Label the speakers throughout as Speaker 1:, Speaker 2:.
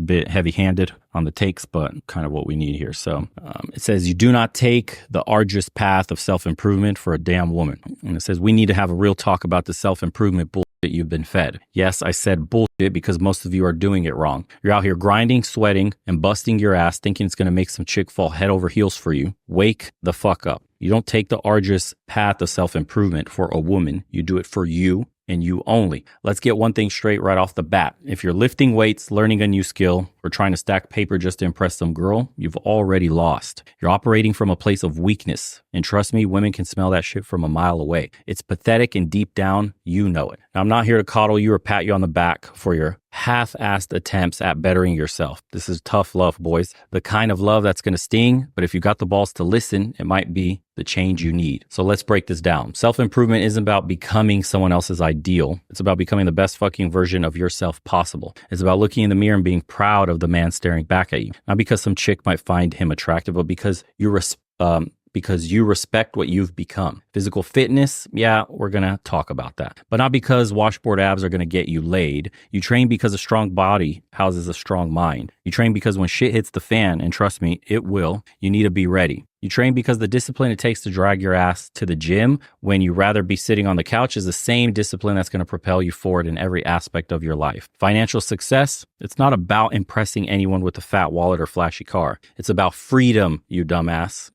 Speaker 1: bit heavy-handed on the takes, but kind of what we need here. So it says, you do not take the arduous path of self-improvement for a damn woman. And it says, we need to have a real talk about the self-improvement bullshit you've been fed. Yes, I said bullshit because most of you are doing it wrong. You're out here grinding, sweating, and busting your ass thinking it's going to make some chick fall head over heels for you. Wake the fuck up. You don't take the arduous path of self-improvement for a woman. You do it for you and you only. Let's get one thing straight right off the bat. If you're lifting weights, learning a new skill, or trying to stack paper just to impress some girl, you've already lost. You're operating from a place of weakness. And trust me, women can smell that shit from a mile away. It's pathetic, and deep down, you know it. Now, I'm not here to coddle you or pat you on the back for your half-assed attempts at bettering yourself. This is tough love, boys. The kind of love that's going to sting, but if you got the balls to listen, it might be the change you need. So let's break this down. Self-improvement isn't about becoming someone else's ideal. It's about becoming the best fucking version of yourself possible. It's about looking in the mirror and being proud of the man staring back at you. Not because some chick might find him attractive, but because you respect what you've become. Physical fitness, yeah, we're going to talk about that. But not because washboard abs are going to get you laid. You train because a strong body houses a strong mind. You train because when shit hits the fan, and trust me, it will, you need to be ready. You train because the discipline it takes to drag your ass to the gym when you rather be sitting on the couch is the same discipline that's going to propel you forward in every aspect of your life. Financial success, it's not about impressing anyone with a fat wallet or flashy car. It's about freedom, you dumbass.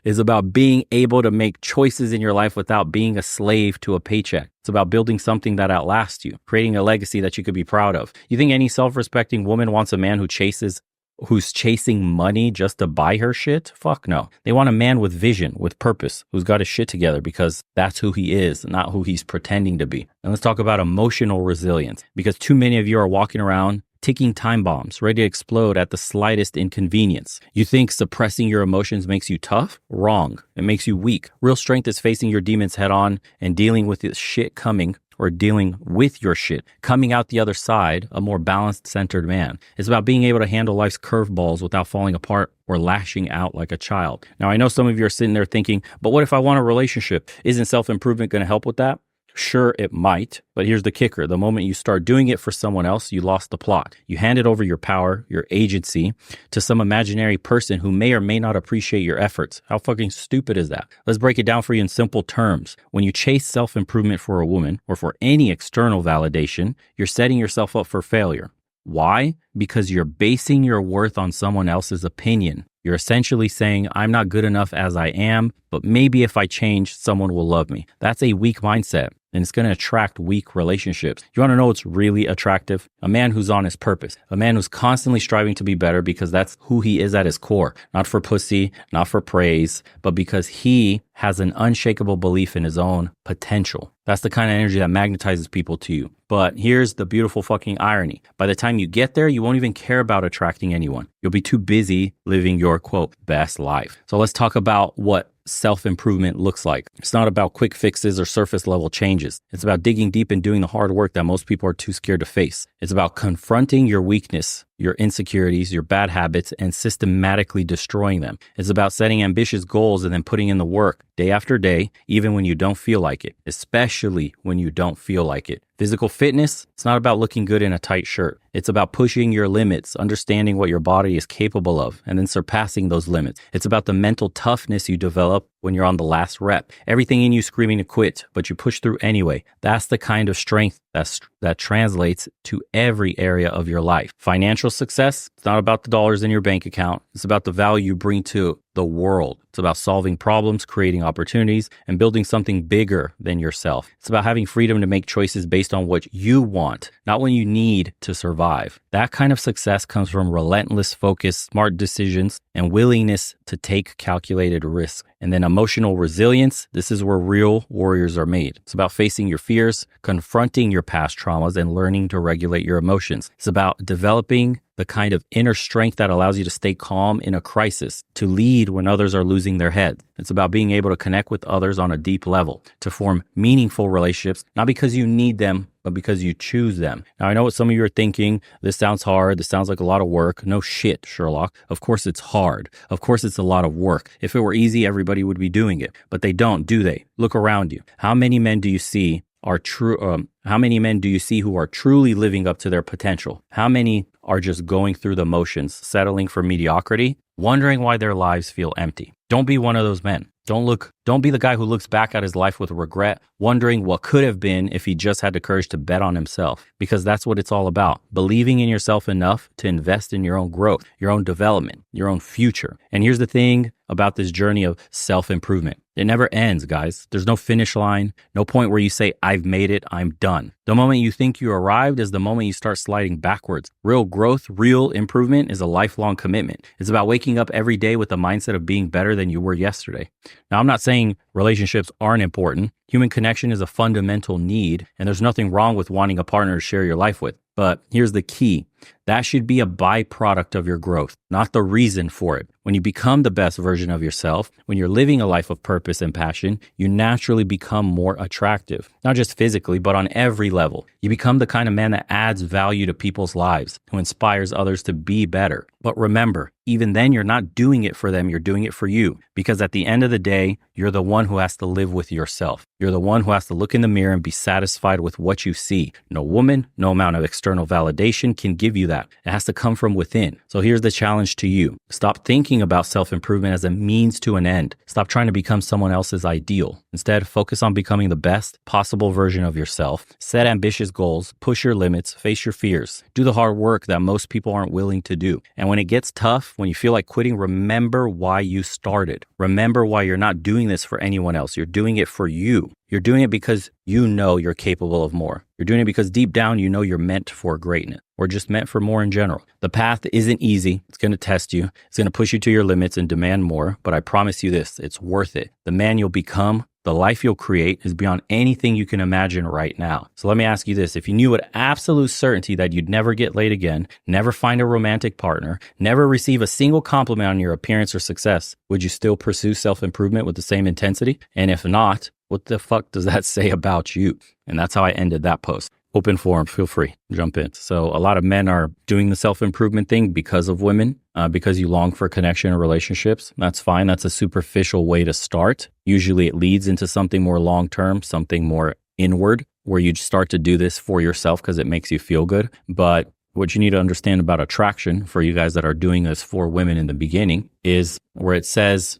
Speaker 1: It's about being able to make choices in your life without being a slave to a paycheck. It's about building something that outlasts you, creating a legacy that you could be proud of. You think any self-respecting woman wants a man who's chasing money just to buy her shit? Fuck no. They want a man with vision, with purpose, who's got his shit together because that's who he is, not who he's pretending to be. And let's talk about emotional resilience, because too many of you are walking around ticking time bombs, ready to explode at the slightest inconvenience. You think suppressing your emotions makes you tough? Wrong. It makes you weak. Real strength is facing your demons head on and dealing with this shit coming, or dealing with your shit, coming out the other side, a more balanced, centered man. It's about being able to handle life's curveballs without falling apart or lashing out like a child. Now, I know some of you are sitting there thinking, but what if I want a relationship? Isn't self-improvement going to help with that? Sure, it might, but here's the kicker. The moment you start doing it for someone else, you lost the plot. You handed over your power, your agency, to some imaginary person who may or may not appreciate your efforts. How fucking stupid is that? Let's break it down for you in simple terms. When you chase self-improvement for a woman or for any external validation, you're setting yourself up for failure. Why? Because you're basing your worth on someone else's opinion. You're essentially saying, I'm not good enough as I am, but maybe if I change, someone will love me. That's a weak mindset, and it's going to attract weak relationships. You want to know what's really attractive? A man who's on his purpose. A man who's constantly striving to be better because that's who he is at his core. Not for pussy, not for praise, but because he has an unshakable belief in his own potential. That's the kind of energy that magnetizes people to you. But here's the beautiful fucking irony. By the time you get there, you won't even care about attracting anyone. You'll be too busy living your, quote, best life. So let's talk about what self-improvement looks like. It's not about quick fixes or surface level changes. It's about digging deep and doing the hard work that most people are too scared to face. It's about confronting your weakness, your insecurities, your bad habits, and systematically destroying them. It's about setting ambitious goals and then putting in the work day after day, even when you don't feel like it, especially when you don't feel like it. Physical fitness, it's not about looking good in a tight shirt. It's about pushing your limits, understanding what your body is capable of, and then surpassing those limits. It's about the mental toughness you develop when you're on the last rep. Everything in you screaming to quit, but you push through anyway. That's the kind of strength that translates to every area of your life. Financial success, it's not about the dollars in your bank account. It's about the value you bring to the world. It's about solving problems, creating opportunities, and building something bigger than yourself. It's about having freedom to make choices based on what you want, not what you need to survive. That kind of success comes from relentless focus, smart decisions, and willingness to take calculated risks. And then emotional resilience, this is where real warriors are made. It's about facing your fears, confronting your past traumas, and learning to regulate your emotions. It's about developing the kind of inner strength that allows you to stay calm in a crisis, to lead when others are losing their head. It's about being able to connect with others on a deep level, to form meaningful relationships, not because you need them, but because you choose them. Now, I know what some of you are thinking. This sounds hard. This sounds like a lot of work. No shit, Sherlock. Of course it's hard. Of course it's a lot of work. If it were easy, everybody would be doing it. But they don't, do they? Look around you. How many men do you see are true? How many men do you see who are truly living up to their potential? How many are just going through the motions, settling for mediocrity, wondering why their lives feel empty. Don't be one of those men. Don't be the guy who looks back at his life with regret, wondering what could have been if he just had the courage to bet on himself, because that's what it's all about. Believing in yourself enough to invest in your own growth, your own development, your own future. And here's the thing about this journey of self-improvement. It never ends, guys. There's no finish line, no point where you say, I've made it, I'm done. The moment you think you arrived is the moment you start sliding backwards. Real growth, real improvement is a lifelong commitment. It's about waking up every day with the mindset of being better than you were yesterday. Now, I'm not saying relationships aren't important. Human connection is a fundamental need, and there's nothing wrong with wanting a partner to share your life with. But here's the key. That should be a byproduct of your growth, not the reason for it. When you become the best version of yourself, when you're living a life of purpose and passion, you naturally become more attractive, not just physically, but on every level. You become the kind of man that adds value to people's lives, who inspires others to be better. But remember, even then, you're not doing it for them, you're doing it for you. Because at the end of the day, you're the one who has to live with yourself. You're the one who has to look in the mirror and be satisfied with what you see. No woman, no amount of external validation can give you that. It has to come from within. So here's the challenge to you. Stop thinking about self-improvement as a means to an end. Stop trying to become someone else's ideal. Instead, focus on becoming the best possible version of yourself. Set ambitious goals, push your limits, face your fears. Do the hard work that most people aren't willing to do. And when it gets tough, when you feel like quitting, remember why you started. Remember why you're not doing this for anyone else. You're doing it for you. You're doing it because you know you're capable of more. You're doing it because deep down you know you're meant for greatness, or just meant for more in general. The path isn't easy. It's going to test you. It's going to push you to your limits and demand more. But I promise you this, it's worth it. The man you'll become, the life you'll create is beyond anything you can imagine right now. So let me ask you this. If you knew with absolute certainty that you'd never get laid again, never find a romantic partner, never receive a single compliment on your appearance or success, would you still pursue self-improvement with the same intensity? And if not, what the fuck does that say about you? And that's how I ended that post. Open forum, feel free, jump in. So a lot of men are doing the self-improvement thing because of women, because you long for connection and relationships. That's fine. That's a superficial way to start. Usually it leads into something more long-term, something more inward, where you start to do this for yourself because it makes you feel good. But what you need to understand about attraction for you guys that are doing this for women in the beginning is where it says,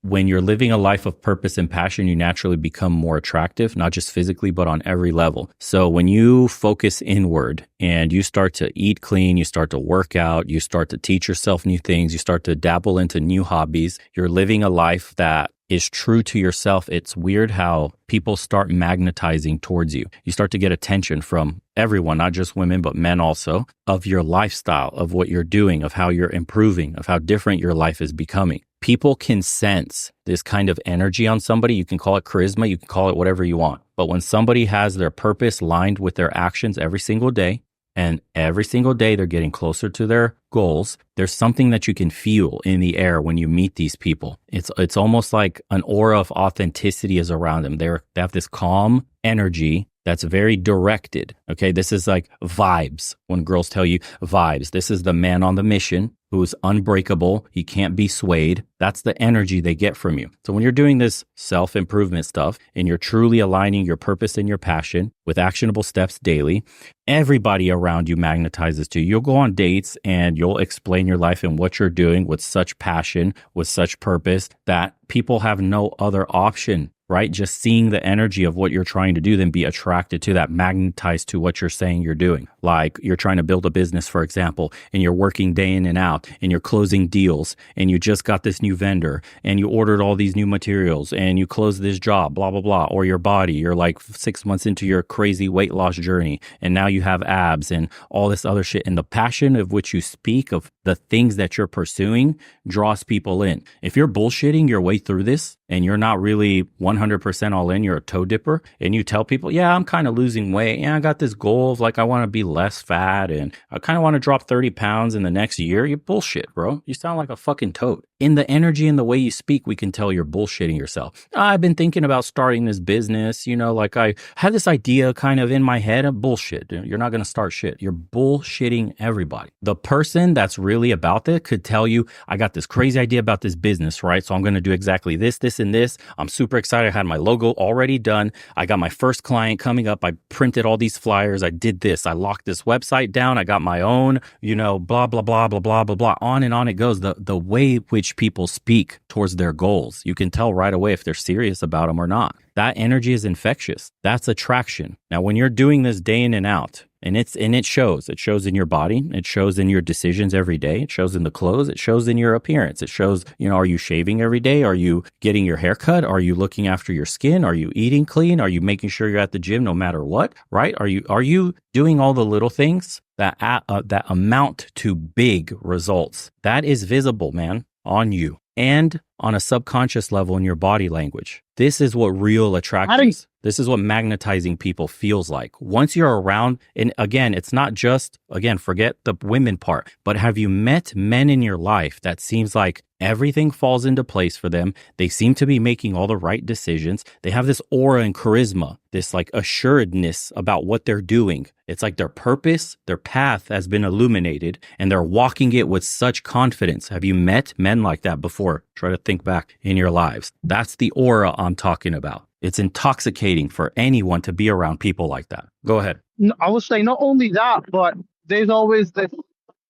Speaker 1: when you're living a life of purpose and passion, you naturally become more attractive, not just physically, but on every level. So when you focus inward and you start to eat clean, you start to work out, you start to teach yourself new things, you start to dabble into new hobbies, you're living a life that is true to yourself. It's weird how people start magnetizing towards you. You start to get attention from everyone, not just women, but men also, of your lifestyle, of what you're doing, of how you're improving, of how different your life is becoming. People can sense this kind of energy on somebody. You can call it charisma. You can call it whatever you want. But when somebody has their purpose lined with their actions every single day, and every single day they're getting closer to their goals, there's something that you can feel in the air when you meet these people. It's almost like an aura of authenticity is around them. They have this calm energy that's very directed. Okay, this is like vibes. When girls tell you vibes, this is the man on the mission who's unbreakable. He can't be swayed. That's the energy they get from you. So when you're doing this self-improvement stuff and you're truly aligning your purpose and your passion with actionable steps daily, everybody around you magnetizes to you. You'll go on dates and you'll explain your life and what you're doing with such passion, with such purpose that people have no other option, right? Just seeing the energy of what you're trying to do, then be attracted to that, magnetized to what you're saying you're doing. Like you're trying to build a business, for example, and you're working day in and out and you're closing deals and you just got this new vendor and you ordered all these new materials and you closed this job, blah, blah, blah. Or your body, you're like 6 months into your crazy weight loss journey and now you have abs and all this other shit. And the passion of which you speak, of the things that you're pursuing, draws people in. If you're bullshitting your way through this and you're not really 100% all in, you're a toe dipper, and you tell people, yeah, I'm kind of losing weight. Yeah, I got this goal of like, I want to be less fat and I kind of want to drop 30 pounds in the next year. You bullshit, bro. You sound like a fucking toad. in the energy and the way you speak, we can tell you're bullshitting yourself. I've been thinking about starting this business, like I had this idea kind of in my head of bullshit. You're not going to start shit. You're bullshitting everybody. The person that's really about it could tell you, I got this crazy idea about this business, right? So I'm going to do exactly this, this, and this. I'm super excited. I had my logo already done. I got my first client coming up. I printed all these flyers. I did this. I locked this website down. I got my own, blah, blah, blah, blah, blah, blah, blah. On and on it goes. The way which people speak towards their goals, you can tell right away if they're serious about them or not. That energy is infectious. That's attraction. Now, when you're doing this day in and out, and it shows in your body, it shows in your decisions every day, it shows in the clothes, it shows in your appearance, it shows, are you shaving every day? Are you getting your hair cut? Are you looking after your skin? Are you eating clean? Are you making sure you're at the gym no matter what, right? Are you doing all the little things that amount to big results? That is visible, man, on you and on a subconscious level in your body language. This is what real attraction is. This is what magnetizing people feels like. Once you're around, and again, it's not just, forget the women part, but have you met men in your life that seems like everything falls into place for them? They seem to be making all the right decisions. They have this aura and charisma, this like assuredness about what they're doing. It's like their purpose, their path has been illuminated and they're walking it with such confidence. Have you met men like that before? Try to think back in your lives. That's the aura I'm talking about. It's intoxicating for anyone to be around people like that. Go ahead.
Speaker 2: No, I would say not only that, but there's always this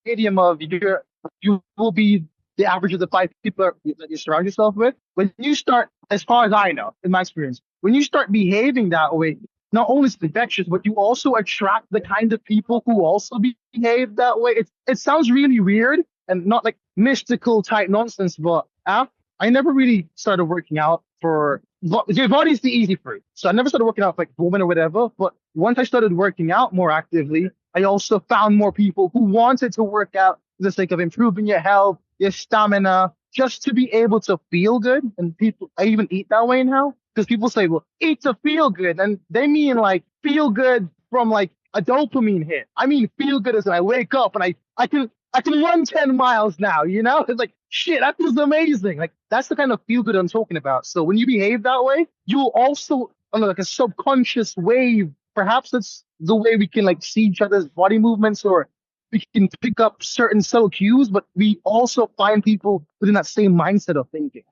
Speaker 2: idiom of you will be the average of the 5 people that you surround yourself with. When you start, as far as I know, in my experience, when you start behaving that way, not only is it infectious, but you also attract the kind of people who also behave that way. It sounds really weird and not like mystical type nonsense, but I never really started working out for your body's the easy fruit. So I never started working out for like women or whatever. But once I started working out more actively, I also found more people who wanted to work out for the sake of improving your health, your stamina, just to be able to feel good. And I even eat that way now because people say, well, eat to feel good. And they mean like feel good from like a dopamine hit. I mean, feel good as I wake up and I can run 10 miles now, It's like, shit, that feels amazing. Like, that's the kind of feel good I'm talking about. So when you behave that way, you'll also, on like a subconscious wave, perhaps it's the way we can like see each other's body movements or we can pick up certain subtle cues, but we also find people within that same mindset of thinking.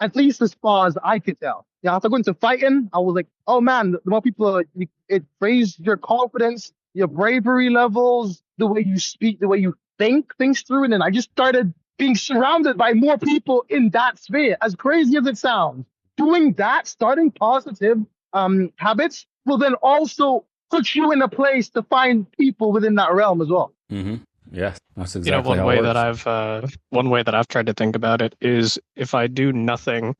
Speaker 2: At least as far as I could tell. After going to fighting, I was like, oh man, the more people, it raised your confidence, your bravery levels, the way you speak, the way you think things through. And then I just started being surrounded by more people in that sphere. As crazy as it sounds, doing that, starting positive habits will then also put you in a place to find people within that realm as well.
Speaker 1: Mm-hmm. Yeah, that's exactly
Speaker 3: one way that I've tried to think about it is if I do nothing,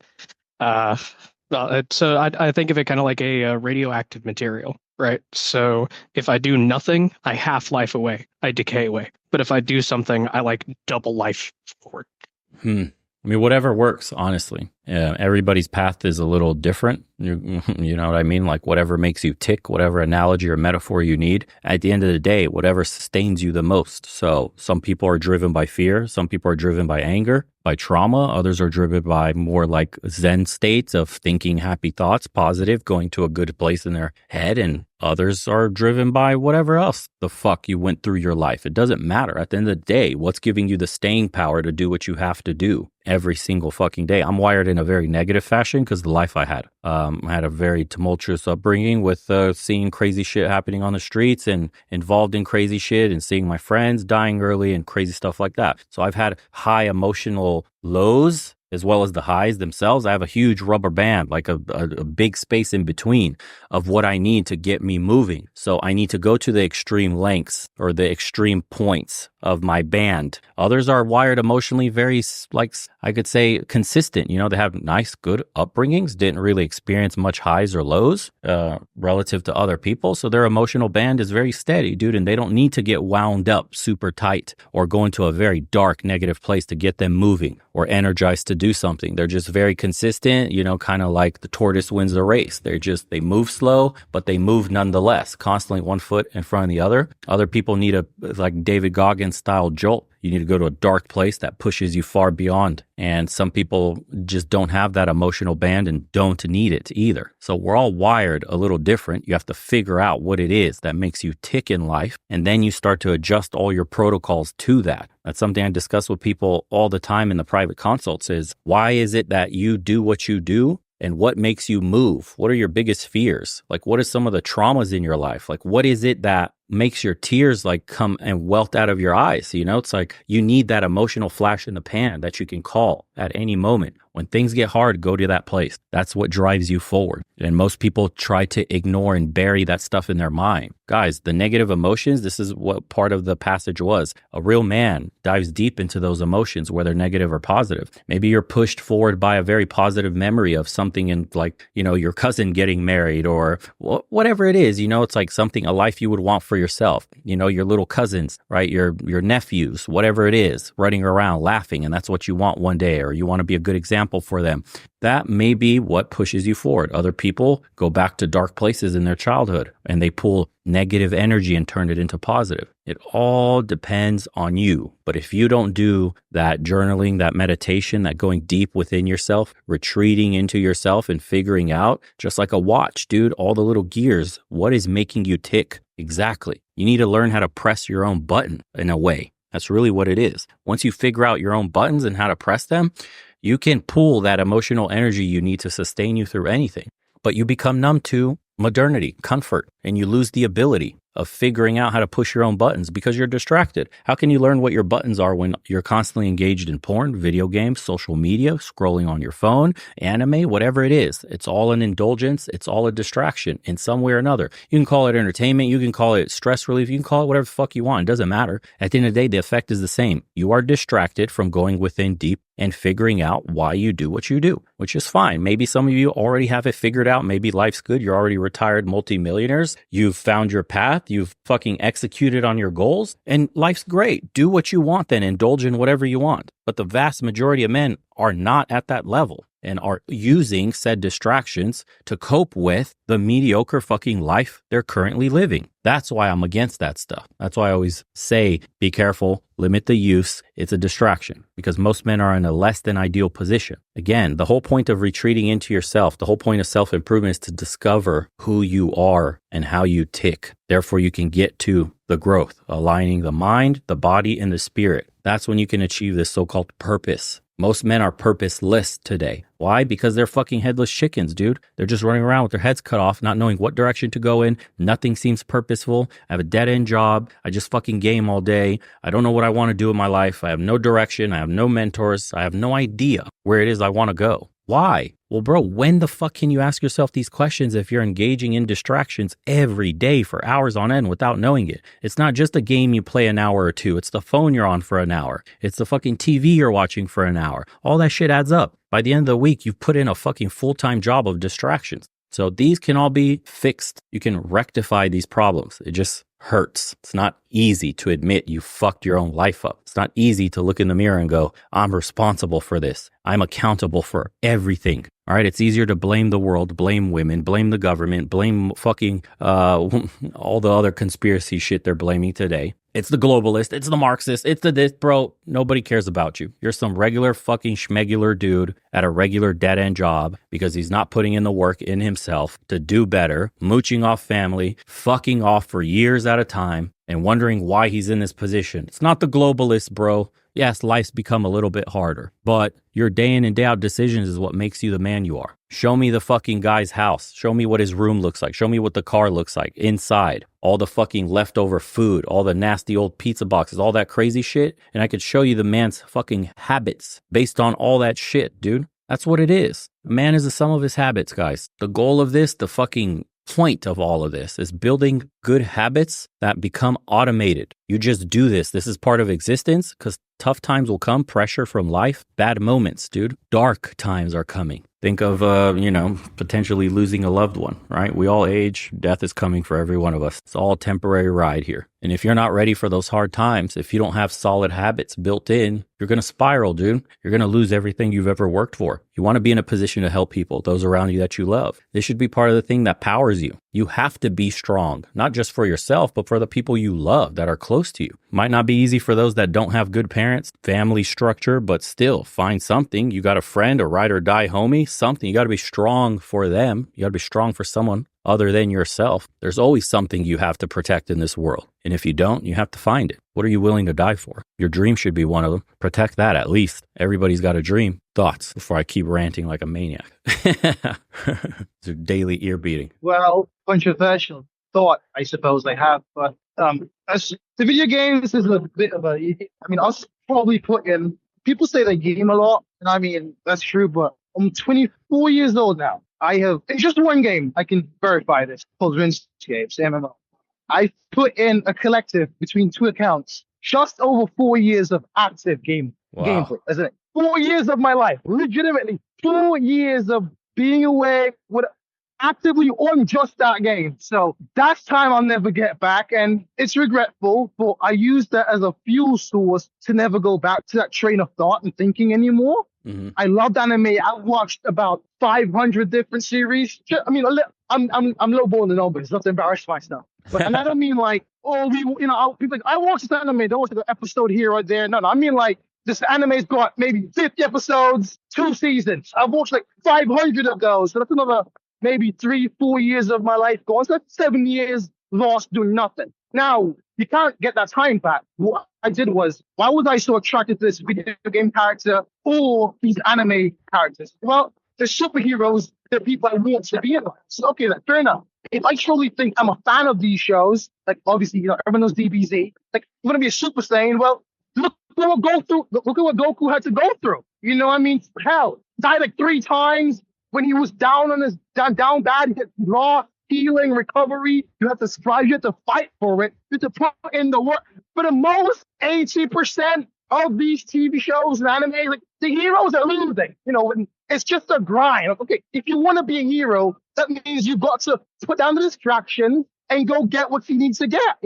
Speaker 3: I think of it kind of like a radioactive material, right? So if I do nothing, I half-life away, I decay away. But if I do something, I like double life forward.
Speaker 1: I mean, whatever works, honestly. Everybody's path is a little different. You know what I mean? Like whatever makes you tick, whatever analogy or metaphor you need. At the end of the day, whatever sustains you the most. So some people are driven by fear. Some people are driven by anger, by trauma. Others are driven by more like Zen states of thinking happy thoughts, positive, going to a good place in their head. And others are driven by whatever else the fuck you went through your life. It doesn't matter. At the end of the day, what's giving you the staying power to do what you have to do every single fucking day? I'm wired in a very negative fashion because the life I had. I had a very tumultuous upbringing with seeing crazy shit happening on the streets and involved in crazy shit and seeing my friends dying early and crazy stuff like that. So I've had high emotional lows as well as the highs themselves. I have a huge rubber band, like a big space in between of what I need to get me moving. So I need to go to the extreme lengths or the extreme points of my band. Others are wired emotionally very, like I could say, consistent. They have nice, good upbringings, didn't really experience much highs or lows relative to other people. So their emotional band is very steady, dude, and they don't need to get wound up super tight or go into a very dark, negative place to get them moving or energized to do something. They're just very consistent, kind of like the tortoise wins the race. They move slow, but they move nonetheless, constantly one foot in front of the other. Other people need a like David Goggins style jolt You need to go to a dark place that pushes you far beyond. And some people just don't have that emotional band and don't need it either. So we're all wired a little different. You have to figure out what it is that makes you tick in life. And then you start to adjust all your protocols to that. That's something I discuss with people all the time in the private consults is why is it that you do what you do? And what makes you move? What are your biggest fears? Like, what are some of the traumas in your life? Like, what is it that makes your tears like come and welt out of your eyes? You know, it's like you need that emotional flash in the pan that you can call at any moment. When things get hard, go to that place. That's what drives you forward. And most people try to ignore and bury that stuff in their mind. Guys, the negative emotions, this is what part of the passage was. A real man dives deep into those emotions, whether negative or positive. Maybe you're pushed forward by a very positive memory of something in like, you know, your cousin getting married or whatever it is, you know, it's like something, a life you would want for yourself, you know, your little cousins, right? Your nephews, whatever it is, running around laughing. And that's what you want one day, or you want to be a good example for them. That may be what pushes you forward. Other people go back to dark places in their childhood and they pull negative energy and turn it into positive. It all depends on you. But if you don't do that journaling, that meditation, that going deep within yourself, retreating into yourself and figuring out, just like a watch, dude, all the little gears, what is making you tick? Exactly. You need to learn how to press your own button in a way. That's really what it is. Once you figure out your own buttons and how to press them, you can pull that emotional energy you need to sustain you through anything. But you become numb to modernity, comfort, and you lose the ability of figuring out how to push your own buttons because you're distracted. How can you learn what your buttons are when you're constantly engaged in porn, video games, social media, scrolling on your phone, anime, whatever it is? It's all an indulgence. It's all a distraction in some way or another. You can call it entertainment. You can call it stress relief. You can call it whatever the fuck you want. It doesn't matter. At the end of the day, the effect is the same. You are distracted from going within deep and figuring out why you do what you do, which is fine. Maybe some of you already have it figured out. Maybe life's good. You're already retired multimillionaires. You've found your path. You've fucking executed on your goals and life's great. Do what you want then. Indulge in whatever you want. But the vast majority of men are not at that level and are using said distractions to cope with the mediocre fucking life they're currently living. That's why I'm against that stuff. That's why I always say, be careful, limit the use. It's a distraction because most men are in a less than ideal position. Again, the whole point of retreating into yourself, the whole point of self-improvement is to discover who you are and how you tick. Therefore, you can get to the growth, aligning the mind, the body, and the spirit. That's when you can achieve this so-called purpose. Most men are purposeless today. Why? Because they're fucking headless chickens, dude. They're just running around with their heads cut off, not knowing what direction to go in. Nothing seems purposeful. I have a dead-end job. I just fucking game all day. I don't know what I want to do in my life. I have no direction. I have no mentors. I have no idea where it is I want to go. Why? Well, bro, when the fuck can you ask yourself these questions if you're engaging in distractions every day for hours on end without knowing it? It's not just a game you play an hour or two. It's the phone you're on for an hour. It's the fucking TV you're watching for an hour. All that shit adds up. By the end of the week, you've put in a fucking full-time job of distractions. So these can all be fixed. You can rectify these problems. It just hurts. It's not easy to admit you fucked your own life up. It's not easy to look in the mirror and go, I'm responsible for this. I'm accountable for everything. All right. It's easier to blame the world, blame women, blame the government, blame fucking all the other conspiracy shit they're blaming today. It's the globalist. It's the Marxist. It's the this, bro. Nobody cares about you. You're some regular fucking schmegular dude at a regular dead end job because he's not putting in the work in himself to do better, mooching off family, fucking off for years at a time, and wondering why he's in this position. It's not the globalist, bro. Yes, life's become a little bit harder, but your day in and day out decisions is what makes you the man you are. Show me the fucking guy's house. Show me what his room looks like. Show me what the car looks like inside. All the fucking leftover food, all the nasty old pizza boxes, all that crazy shit. And I could show you the man's fucking habits based on all that shit, dude. That's what it is. A man is the sum of his habits, guys. The goal of this, the fucking point of all of this is building good habits that become automated. You just do this. This is part of existence because tough times will come, pressure from life, bad moments, dude. Dark times are coming. Think of, potentially losing a loved one, right? We all age. Death is coming for every one of us. It's all a temporary ride here. And if you're not ready for those hard times, if you don't have solid habits built in, you're going to spiral, dude. You're going to lose everything you've ever worked for. You want to be in a position to help people, those around you that you love. This should be part of the thing that powers you. You have to be strong, not just for yourself, but for the people you love that are close to you. Might not be easy for those that don't have good parents, family structure, but still find something. You got a friend, a ride or die homie, something. You got to be strong for them. You got to be strong for someone other than yourself. There's always something you have to protect in this world. And if you don't, you have to find it. What are you willing to die for? Your dream should be one of them. Protect that at least. Everybody's got a dream. Thoughts before I keep ranting like a maniac. It's a daily ear beating.
Speaker 2: Well, controversial thought, I suppose I have, but as the video games is a bit of a. I mean, I'll probably put in. People say they game a lot, and I mean that's true, but I'm 24 years old now. I have in just one game. I can verify this. Called Rinse Games, MMO. I put in a collective between two accounts, just over 4 years of active gameplay, isn't it? 4 years of my life, legitimately 4 years of being away with actively on just that game. So that's time I'll never get back, and it's regretful, but I use that as a fuel source to never go back to that train of thought and thinking anymore. Mm-hmm. I loved anime. I've watched about 500 different series. I mean, I'm lowballing the numbers, not to embarrass myself. But and I don't mean like, oh, people like, I watched this anime, don't watch the episode here or there. No, I mean like this anime's got maybe 50 episodes, 2 seasons. I've watched like 500 of those. So that's another maybe 3-4 years of my life gone. So that's 7 years lost doing nothing. Now, you can't get that time back. What I did was, why was I so attracted to this video game character or these anime characters? Well, they're superheroes. They're people I want to be in. So, okay, fair enough. If I truly think I'm a fan of these shows, like obviously, everyone knows DBZ, like I'm going to be a Super Saiyan, well, look at what Goku had to go through. You know what I mean? Hell, died like 3 times when he was down on his down bad. He get lost, healing, recovery. You have to strive. You have to fight for it. You have to put in the work. For the most 80% of these TV shows and anime, like the heroes are losing. And it's just a grind. Okay, if you want to be a hero, that means you've got to put down the distractions and go get what you need to get.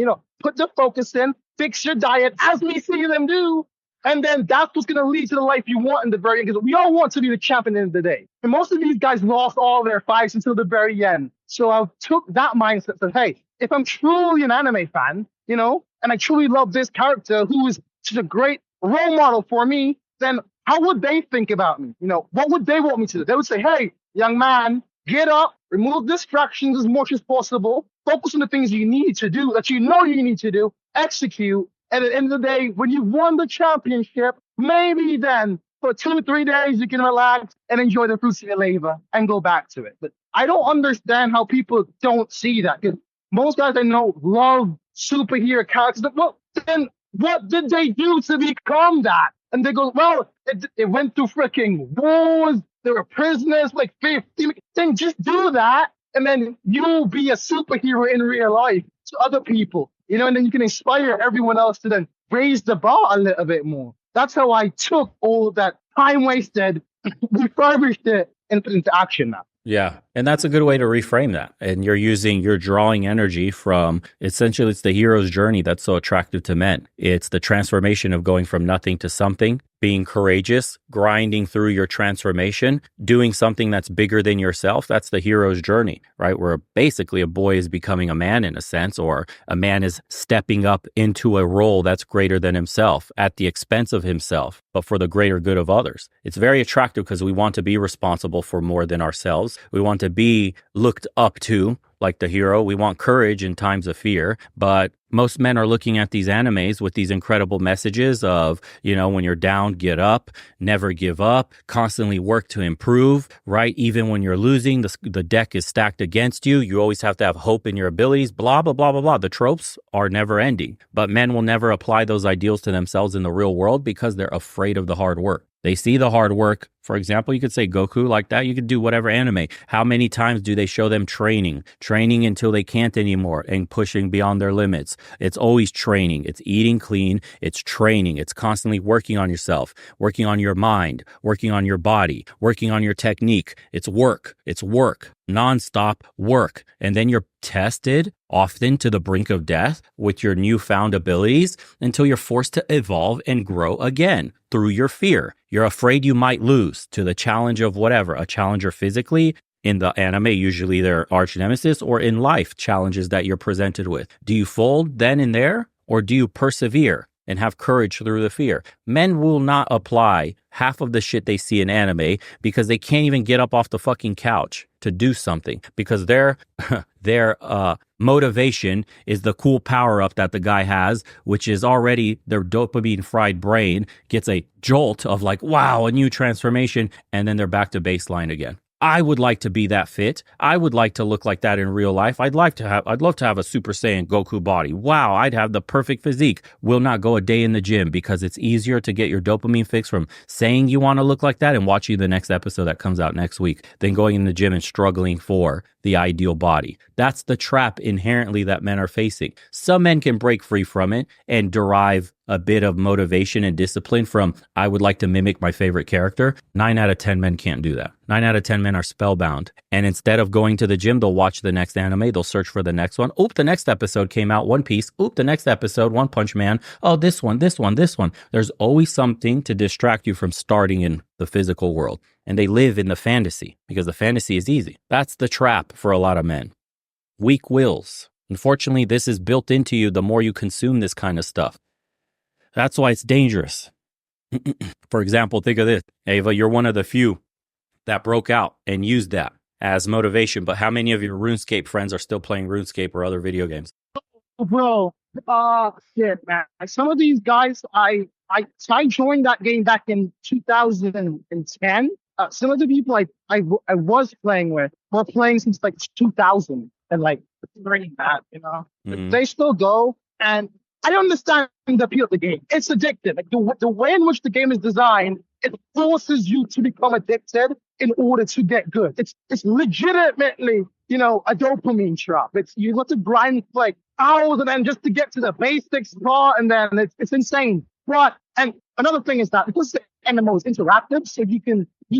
Speaker 2: Put the focus in, fix your diet, as we see them do. And then that's what's going to lead to the life you want in the very end. Because we all want to be the champion at the end of the day. And most of these guys lost all their fights until the very end. So I took that mindset that, hey, if I'm truly an anime fan, and I truly love this character who is such a great role model for me, then how would they think about me? What would they want me to do? They would say, hey, young man, get up, remove distractions as much as possible, focus on the things you need to do, that you need to do, execute. And at the end of the day, when you've won the championship, maybe then for 2-3 days, you can relax and enjoy the fruits of your labor and go back to it. But I don't understand how people don't see that. Because most guys I know love superhero characters. Well, then what did they do to become that? And they go, well, it went through freaking wars. They were prisoners, like 50. Then just do that. And then you'll be a superhero in real life to other people. And then you can inspire everyone else to then raise the bar a little bit more. That's how I took all that time wasted, refurbished it, and put it into action now.
Speaker 1: Yeah. And that's a good way to reframe that. And you're drawing energy from, essentially, it's the hero's journey that's so attractive to men. It's the transformation of going from nothing to something, being courageous, grinding through your transformation, doing something that's bigger than yourself. That's the hero's journey, right? Where basically a boy is becoming a man in a sense, or a man is stepping up into a role that's greater than himself at the expense of himself, but for the greater good of others. It's very attractive because we want to be responsible for more than ourselves. We want to be looked up to like the hero. We want courage in times of fear, but most men are looking at these animes with these incredible messages of, when you're down, get up, never give up, constantly work to improve, right? Even when you're losing, the deck is stacked against you. You always have to have hope in your abilities, blah, blah, blah, blah, blah. The tropes are never ending, but men will never apply those ideals to themselves in the real world because they're afraid of the hard work. They see the hard work. For example, you could say Goku like that. You could do whatever anime. How many times do they show them training until they can't anymore and pushing beyond their limits? It's always training. It's eating clean. It's training. It's constantly working on yourself, working on your mind, working on your body, working on your technique. It's work. It's work. Nonstop work. And then you're tested often to the brink of death with your newfound abilities until you're forced to evolve and grow again through your fear. You're afraid you might lose to the challenge of whatever, a challenger physically, In the anime, usually they're arch nemesis, or in life, challenges that you're presented with. Do you fold then and there, or do you persevere and have courage through the fear? Men will not apply half of the shit they see in anime because they can't even get up off the fucking couch to do something, because their motivation is the cool power up that the guy has, which is already their dopamine fried brain gets a jolt of like, wow, a new transformation, and then they're back to baseline again. I would like to be that fit. I would like to look like that in real life. I'd love to have a Super Saiyan Goku body. Wow, I'd have the perfect physique. Will not go a day in the gym because it's easier to get your dopamine fix from saying you want to look like that and watching the next episode that comes out next week than going in the gym and struggling for the ideal body. That's the trap inherently that men are facing. Some men can break free from it and derive a bit of motivation and discipline from, I would like to mimic my favorite character. 9 out of 10 men can't do that. 9 out of 10 men are spellbound. And instead of going to the gym, they'll watch the next anime. They'll search for the next one. Oop, the next episode came out, One Piece. Oop, the next episode, One Punch Man. Oh, this one. There's always something to distract you from starting in the physical world. And they live in the fantasy because the fantasy is easy. That's the trap for a lot of men. Weak wills. Unfortunately, this is built into you the more you consume this kind of stuff. That's why it's dangerous. For example, think of this. Ava, you're one of the few that broke out and used that as motivation. But how many of your RuneScape friends are still playing RuneScape or other video games?
Speaker 2: Bro, shit, man. Some of these guys, I joined that game back in 2010. Some of the people I was playing with were playing since like 2000, and like it's pretty bad, you know. They still go, and I understand the appeal of the game. It's addictive. Like the way in which the game is designed, it forces you to become addicted in order to get good. It's legitimately, you know, a dopamine trap. You have to grind for like hours and then just to get to the basics part, and then it's insane. But and another thing is that because the MMO is interactive, so you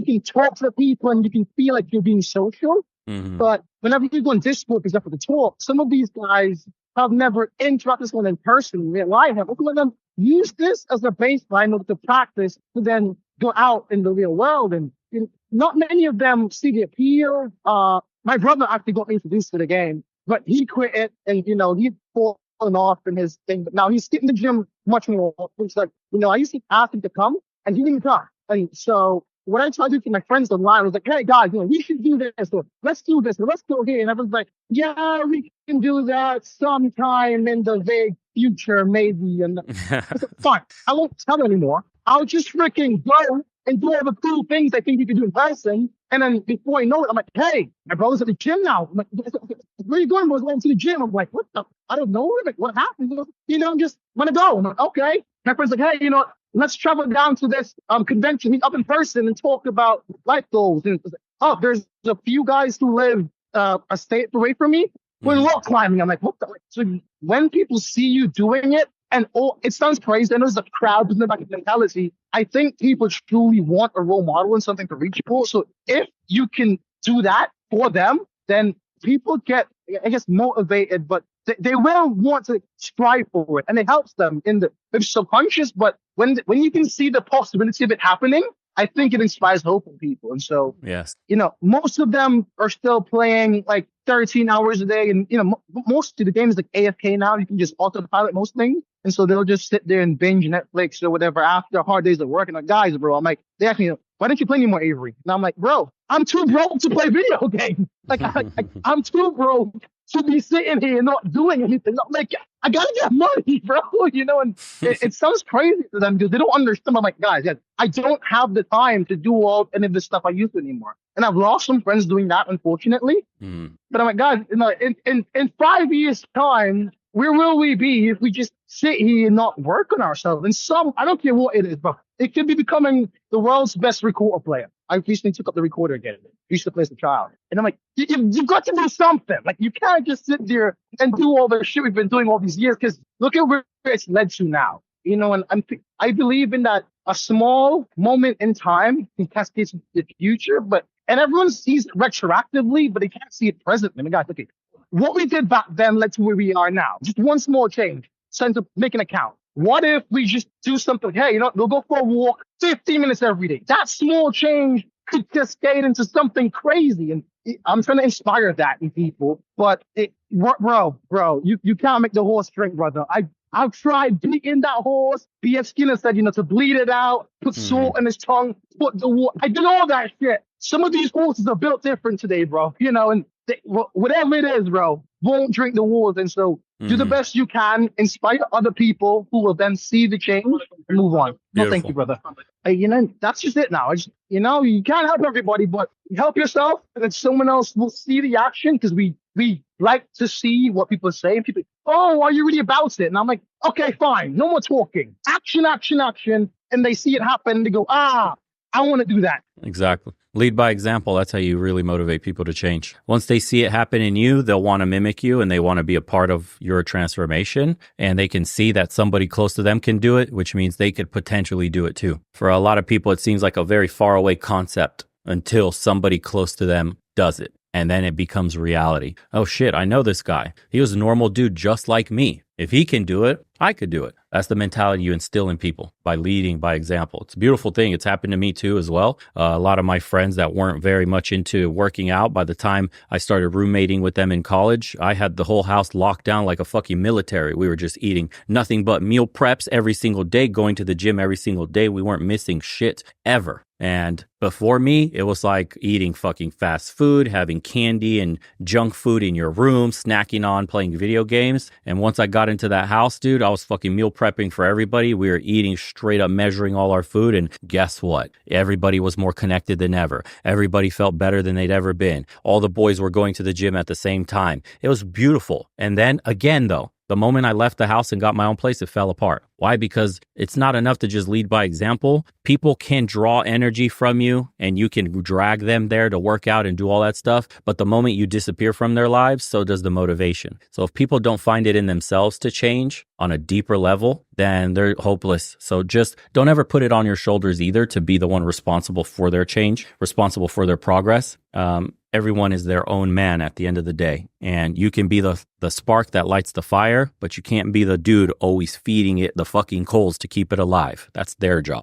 Speaker 2: can talk to people and you can feel like you're being social. But whenever you go on Discord, except for the talk, some of these guys have never interacted with someone in person in real life. Have let them use this as a baseline of the practice to then go out in the real world. And you know, not many of them see the appeal. My brother actually got me introduced to the game, but he quit it, and you know he'd fallen off in his thing. But now he's getting the gym much more. It's like, you know, I used to ask him to come, and he didn't come. And so what I tried to do for my friends online was like, hey guys, you know, we should do this, or let's do this, or let's go here. And everyone's like, yeah, we can do that sometime in the vague future, maybe. And I said, fine, I won't tell anymore. I'll just freaking go and do all the cool things I think you can do in person. And then before I know it, I'm like, hey, my brother's at the gym now. I'm like, where are you going? I was going to the gym. I'm like, what the? I don't know. Like, what happened? He goes, you know, I'm just want to go. I'm like, okay. My friend's like, hey, you know, let's travel down to this convention, meet up in person and talk about life goals. And it's like, oh, there's a few guys who live a state away from me. We're rock climbing. I'm like, what the? So when people see you doing it, and it sounds crazy, and there's a crowd in the back of mentality, I think people truly want a role model and something to reach for. So if you can do that for them, then people get, I guess, motivated, but they will want to strive for it, and it helps them in the subconscious. But when you can see the possibility of it happening, I think it inspires hope in people. And so,
Speaker 1: yes,
Speaker 2: you know, most of them are still playing like 13 hours a day, and you know, most of the game is like AFK now. You can just autopilot most things, and so they'll just sit there and binge Netflix or whatever after a hard days of work. And like, guys, bro, I'm like, they ask me, why don't you play anymore, Avery? And I'm like, bro, I'm too broke to play video games. Like, I'm too broke to be sitting here and not doing anything. I'm like, I gotta get money, bro. You know, and it sounds crazy to them because they don't understand. I'm like, guys, I don't have the time to do any of this stuff I used to anymore. And I've lost some friends doing that, unfortunately. But I'm like, guys, you know, in 5 years' time, where will we be if we just sit here and not work on ourselves? And I don't care what it is, but it could be becoming the world's best recorder player. I recently took up the recorder again. I used to play as a child. And I'm like, you've got to do something. Like, you can't just sit there and do all the shit we've been doing all these years, because look at where it's led to now. You know, and I believe in that a small moment in time can cascade into the future, and everyone sees it retroactively, but they can't see it presently. I mean, guys, okay, what we did back then led to where we are now. Just one small change, sense of make an account. What if we just do something? Hey, you know, we'll go for a walk 15 minutes every day. That small change could cascade into something crazy. And I'm trying to inspire that in people. But bro, you can't make the horse drink, brother. I've tried beating that horse. B.F. Skinner said, to bleed it out, put salt in his tongue, put the water. I did all that shit. Some of these horses are built different today, bro. And whatever it is, bro, won't drink the water. And so do the best you can, inspire other people who will then see the change and move on. No, thank you, brother. That's just it now. You can't help everybody, but help yourself, and then someone else will see the action, because we like to see what people say. And people, oh, are you really about it? And I'm like, okay, fine. No more talking. Action, action, action. And they see it happen. They go, I want to do that.
Speaker 1: Exactly. Lead by example. That's how you really motivate people to change. Once they see it happen in you, they'll want to mimic you, and they want to be a part of your transformation. And they can see that somebody close to them can do it, which means they could potentially do it too. For a lot of people, it seems like a very far away concept until somebody close to them does it. And then it becomes reality. Oh shit, I know this guy. He was a normal dude just like me. If he can do it, I could do it. That's the mentality you instill in people by leading by example. It's a beautiful thing. It's happened to me too as well. A lot of my friends that weren't very much into working out, by the time I started roommating with them in college, I had the whole house locked down like a fucking military. We were just eating nothing but meal preps every single day, going to the gym every single day. We weren't missing shit ever. And before me, it was like eating fucking fast food, having candy and junk food in your room, snacking on, playing video games. And once I got into that house, dude, I was fucking meal prepping for everybody. We were eating straight up, measuring all our food. And guess what? Everybody was more connected than ever. Everybody felt better than they'd ever been. All the boys were going to the gym at the same time. It was beautiful. And then again, though, the moment I left the house and got my own place, it fell apart. Why? Because it's not enough to just lead by example. People can draw energy from you, and you can drag them there to work out and do all that stuff. But the moment you disappear from their lives, so does the motivation. So if people don't find it in themselves to change on a deeper level, then they're hopeless. So just don't ever put it on your shoulders either to be the one responsible for their change, responsible for their progress. Everyone is their own man at the end of the day. And you can be the spark that lights the fire, but you can't be the dude always feeding it the fucking coals to keep it alive. That's their job.